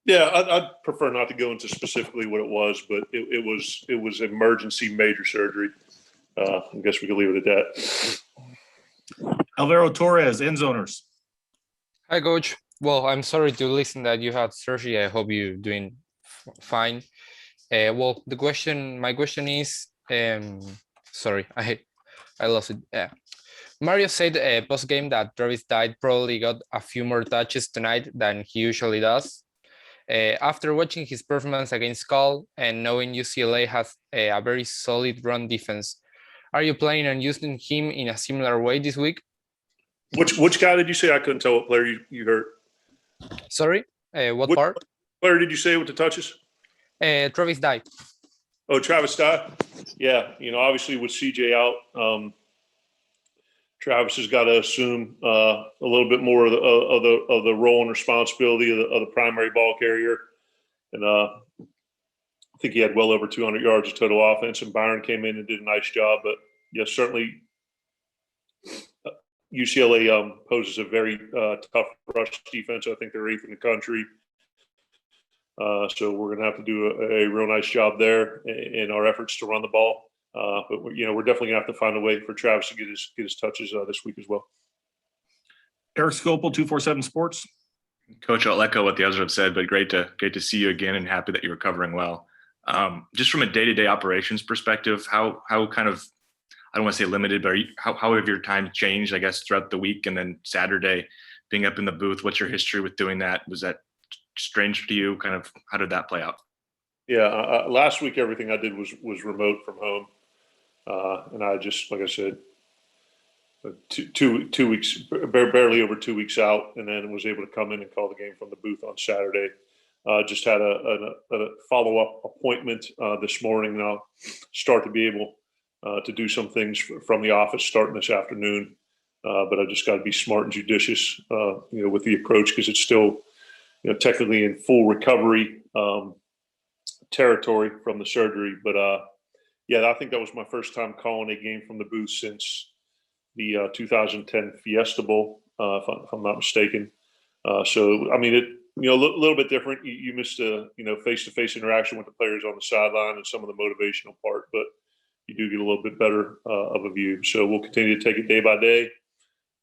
Yeah, I'd prefer not to go into specifically what it was, but it was emergency major surgery. I guess we could leave it at that. Alvaro Torres, end zoners. Hi, Coach. Well, I'm sorry to listen that you had surgery. I hope you're doing fine. Well, my question is, sorry, I lost it. Mario said post game that Travis Dyke probably got a few more touches tonight than he usually does. After watching his performance against Cal and knowing UCLA has a very solid run defense, are you planning on using him in a similar way this week? Which guy did you say? I couldn't tell what player you heard. Sorry, what part? What player did you say with the touches? Travis Dyke. Oh, Travis Dyke. Yeah, obviously with CJ out, Travis has got to assume a little bit more of the role and responsibility of the primary ball carrier, and I think he had well over 200 yards of total offense. And Byron came in and did a nice job. But yes, certainly UCLA poses a very tough rush defense. I think they're 8th in the country. So we're going to have to do a real nice job there in our efforts to run the ball. But we're definitely going to have to find a way for Travis to get his touches this week as well. Eric Scopel, 247 Sports. Coach, I'll echo what the others have said, but great to see you again and happy that you're recovering well. Just from a day-to-day operations perspective, how kind of, I don't want to say limited, but how have your time changed, I guess, throughout the week and then Saturday being up in the booth? What's your history with doing that? Was that strange to you? Kind of, how did that play out? Yeah, last week everything I did was remote from home, and I just, like I said, two weeks, barely over 2 weeks out, and then was able to come in and call the game from the booth on Saturday. Just had a follow-up appointment this morning, and I'll start to be able to do some things from the office starting this afternoon. But I just got to be smart and judicious, with the approach, because it's still, technically in full recovery territory from the surgery. But yeah, I think that was my first time calling a game from the booth since the 2010 Fiesta Bowl, if I'm not mistaken. So I mean, a little bit different. You missed a face-to-face interaction with the players on the sideline and some of the motivational part, but you do get a little bit better of a view. So we'll continue to take it day by day,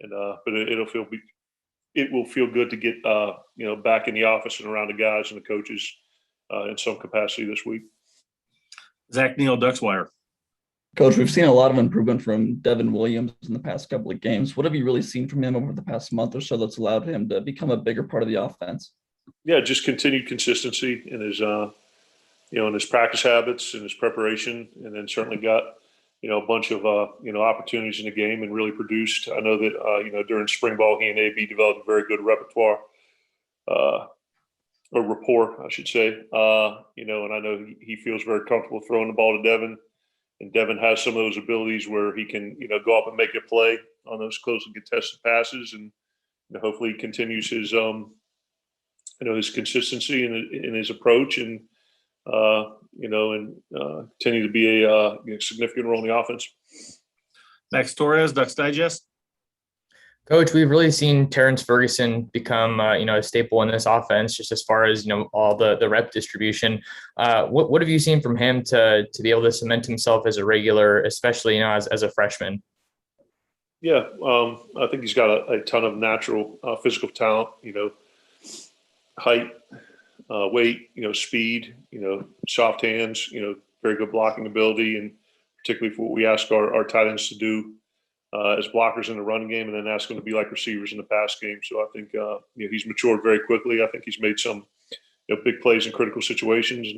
and but it will feel good to get back in the office and around the guys and the coaches in some capacity this week. Zach Neal, Duckswire. Coach, we've seen a lot of improvement from Devin Williams in the past couple of games. What have you really seen from him over the past month or so that's allowed him to become a bigger part of the offense? Yeah, just continued consistency in his, in his practice habits and his preparation, and then certainly got, a bunch of, opportunities in the game and really produced. I know that, during spring ball, he and AB developed a very good repertoire, or rapport, I should say. And I know he feels very comfortable throwing the ball to Devin. And Devin has some of those abilities where he can, go up and make a play on those close and contested passes, and hopefully he continues his, his consistency in his approach, and continue to be a significant role in the offense. Max Torres, Ducks Digest. Coach, we've really seen Terrence Ferguson become, a staple in this offense, just as far as, all the rep distribution. What have you seen from him to be able to cement himself as a regular, especially, as a freshman? Yeah, I think he's got a ton of natural physical talent, height, weight, speed, soft hands, very good blocking ability, and particularly for what we ask our tight ends to do as blockers in the run game, and then ask them to be like receivers in the pass game. So I think he's matured very quickly. I think he's made some big plays in critical situations,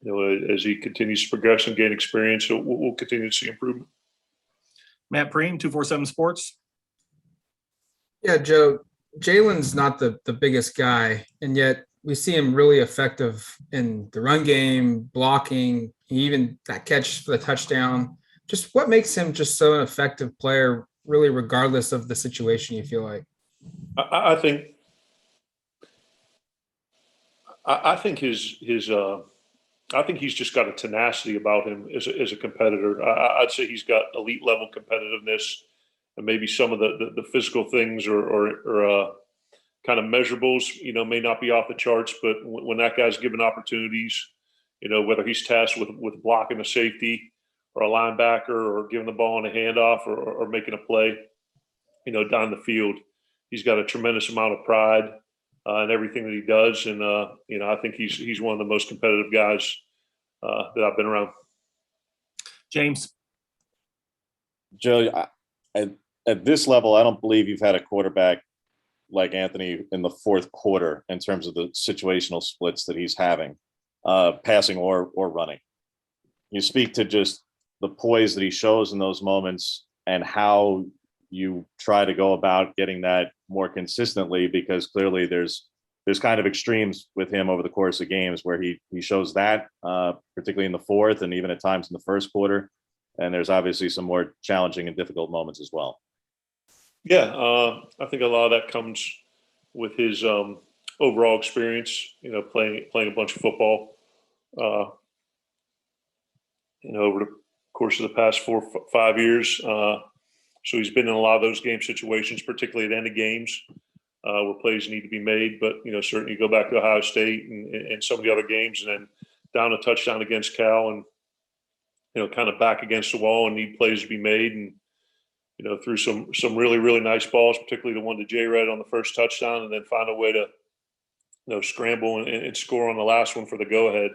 and as he continues to progress and gain experience, so we'll continue to see improvement. Matt Preem, 247 Sports. Yeah, Joe, Jalen's not the biggest guy, and yet we see him really effective in the run game, blocking, even that catch for the touchdown. Just what makes him just so an effective player, really, regardless of the situation, you feel like? I think I think he's just got a tenacity about him as a competitor. I'd say he's got elite level competitiveness, and maybe some of the physical things or kind of measurables, may not be off the charts, but when that guy's given opportunities, whether he's tasked with blocking a safety or a linebacker or giving the ball on a handoff or making a play, down the field, he's got a tremendous amount of pride in everything that he does. And, I think he's one of the most competitive guys that I've been around. James. Joe, at this level, I don't believe you've had a quarterback like Anthony in the fourth quarter in terms of the situational splits that he's having, passing or running. You speak to just the poise that he shows in those moments and how you try to go about getting that more consistently, because clearly there's kind of extremes with him over the course of games where he shows that, particularly in the fourth and even at times in the first quarter. And there's obviously some more challenging and difficult moments as well. Yeah, I think a lot of that comes with his overall experience, playing a bunch of football, over the course of the past 4 or 5 years. So he's been in a lot of those game situations, particularly at the end of games where plays need to be made. But, certainly you go back to Ohio State and some of the other games, and then down a touchdown against Cal and, kind of back against the wall and need plays to be made. And, through some really, really nice balls, particularly the one to J-Red on the first touchdown, and then find a way to, scramble and score on the last one for the go-ahead.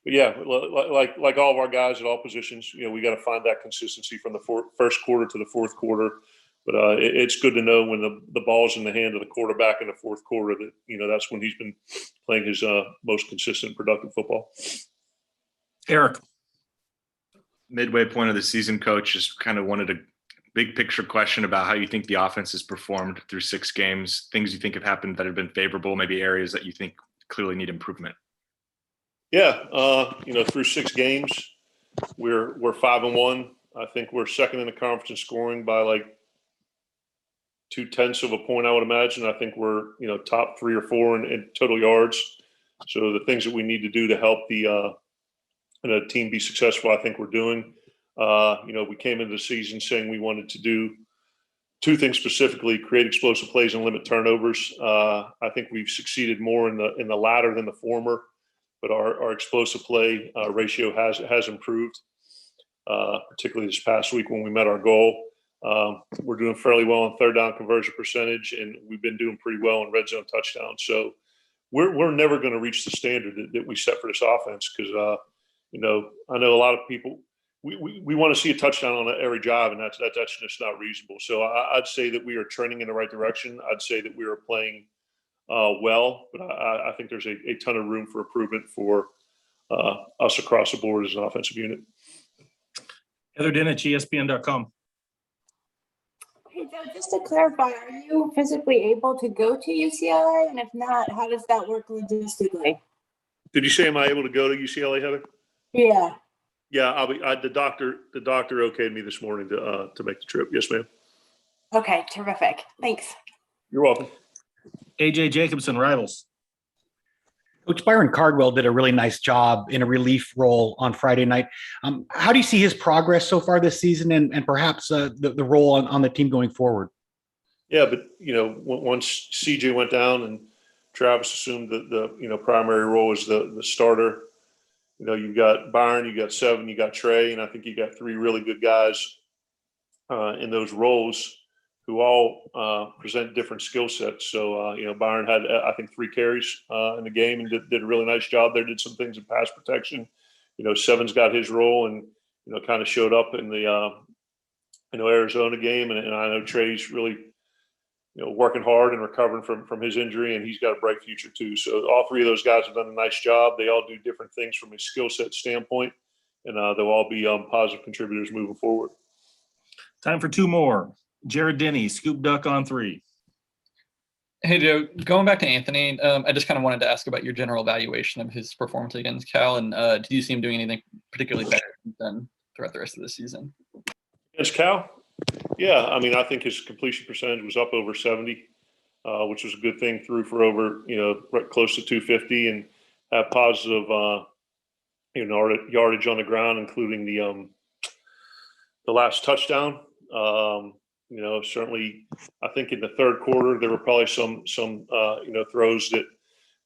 But, yeah, like all of our guys at all positions, we got to find that consistency from the first quarter to the fourth quarter. But it's good to know when the ball's in the hand of the quarterback in the fourth quarter that, that's when he's been playing his most consistent, productive football. Eric. Midway point of the season, Coach, just kind of wanted a big picture question about how you think the offense has performed through 6 games, things you think have happened that have been favorable, maybe areas that you think clearly need improvement. Yeah, through 6 games, we're 5-1. I think we're second in the conference in scoring by like 0.2 of a point, I would imagine. I think we're top 3 or 4 in total yards. So the things that we need to do to help the team be successful, I think we're doing. We came into the season saying we wanted to do 2 things specifically: create explosive plays and limit turnovers. I think we've succeeded more in the latter than the former, but our explosive play ratio has improved, particularly this past week when we met our goal. We're doing fairly well on third down conversion percentage, and we've been doing pretty well in red zone touchdowns. So we're never going to reach the standard that we set for this offense because, I know a lot of people, we want to see a touchdown on every drive, and that's just not reasonable. So I'd say that we are trending in the right direction. I'd say that we are playing well, but I think there's a ton of room for improvement for us across the board as an offensive unit. Heather Dinich, ESPN.com. Hey, Joe, just to clarify, are you physically able to go to UCLA? And if not, how does that work logistically? Did you say, am I able to go to UCLA, Heather? Yeah. Yeah, I'll be. The doctor okayed me this morning to make the trip. Yes, ma'am. Okay, terrific. Thanks. You're welcome. AJ Jacobson, Rivals. Coach Byron Cardwell did a really nice job in a relief role on Friday night. How do you see his progress so far this season, and perhaps the role on the team going forward? Yeah, but once CJ went down and Travis assumed the primary role as the starter. You've got Byron, you got Seven, you got Trey, and I think you got 3 really good guys in those roles who all present different skill sets. So, Byron had, I think, 3 carries in the game and did a really nice job there, did some things in pass protection. Seven's got his role and, kind of showed up in the, Arizona game. And I know Trey's really, working hard and recovering from his injury, and he's got a bright future too. So all 3 of those guys have done a nice job. They all do different things from a skill set standpoint, and they'll all be positive contributors moving forward. Time for 2 more. Jared Denny, Scoop Duck on 3. Hey, Joe, going back to Anthony, I just kind of wanted to ask about your general evaluation of his performance against Cal, and did you see him doing anything particularly better than throughout the rest of the season? Against Cal? Yeah, I mean, I think his completion percentage was up over 70, which was a good thing. Threw for over, close to 250, and had positive, yardage on the ground, including the last touchdown. certainly, I think in the third quarter there were probably some throws that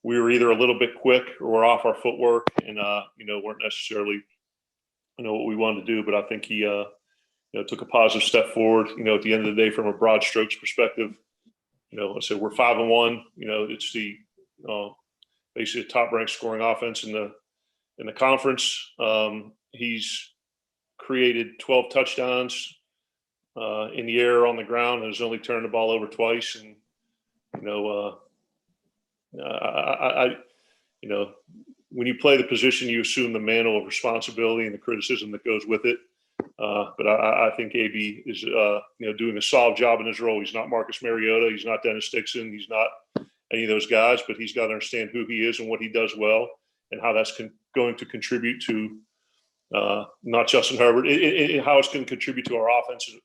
we were either a little bit quick or were off our footwork, and weren't necessarily what we wanted to do. But I think he took a positive step forward. At the end of the day, from a broad strokes perspective, so we're 5-1. It's the basically the top ranked scoring offense in the conference. He's created 12 touchdowns in the air, on the ground, and has only turned the ball over twice. And when you play the position, you assume the mantle of responsibility and the criticism that goes with it. But I think AB is doing a solid job in his role. He's not Marcus Mariota. He's not Dennis Dixon. He's not any of those guys. But he's got to understand who he is and what he does well, and how that's going to contribute to not Justin Herbert, how it's going to contribute to our offensive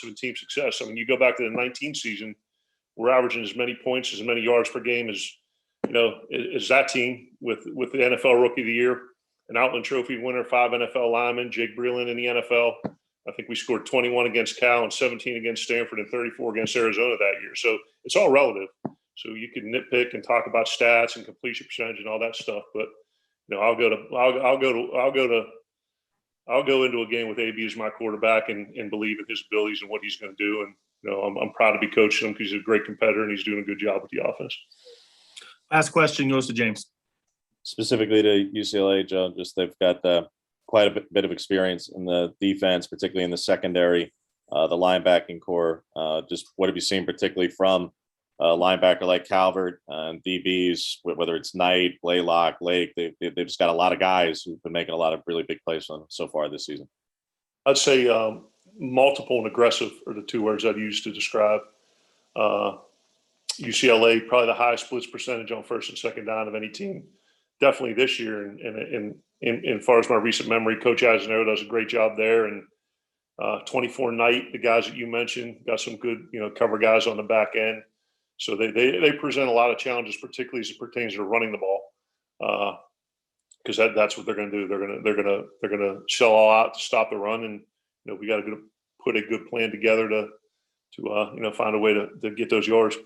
and team success. I mean, you go back to the 19 season, we're averaging as many points, as many yards per game as that team with the NFL Rookie of the Year, an Outland Trophy winner, 5 NFL linemen, Jake Breland in the NFL. I think we scored 21 against Cal and 17 against Stanford and 34 against Arizona that year. So it's all relative. So you can nitpick and talk about stats and completion percentage and all that stuff, but I'll go into a game with AB as my quarterback and believe in his abilities and what he's going to do. And I'm proud to be coaching him because he's a great competitor and he's doing a good job with the offense. Last question goes to James. Specifically to UCLA, Joe, just they've got quite a bit of experience in the defense, particularly in the secondary, the linebacking core. Just what have you seen particularly from a linebacker like Calvert and DBs, whether it's Knight, Blaylock, Lake? They've just got a lot of guys who've been making a lot of really big plays on so far this season. I'd say multiple and aggressive are the two words I'd use to describe UCLA. Probably the highest blitz percentage on first and second down of any team. Definitely this year. And as far as my recent memory, Coach Aznaro does a great job there. And 24 Knight, the guys that you mentioned, got some good cover guys on the back end. So they present a lot of challenges, particularly as it pertains to running the ball, because that's what they're going to do. They're going to shell all out to stop the run, and we got to put a good plan together to find a way to get those yards.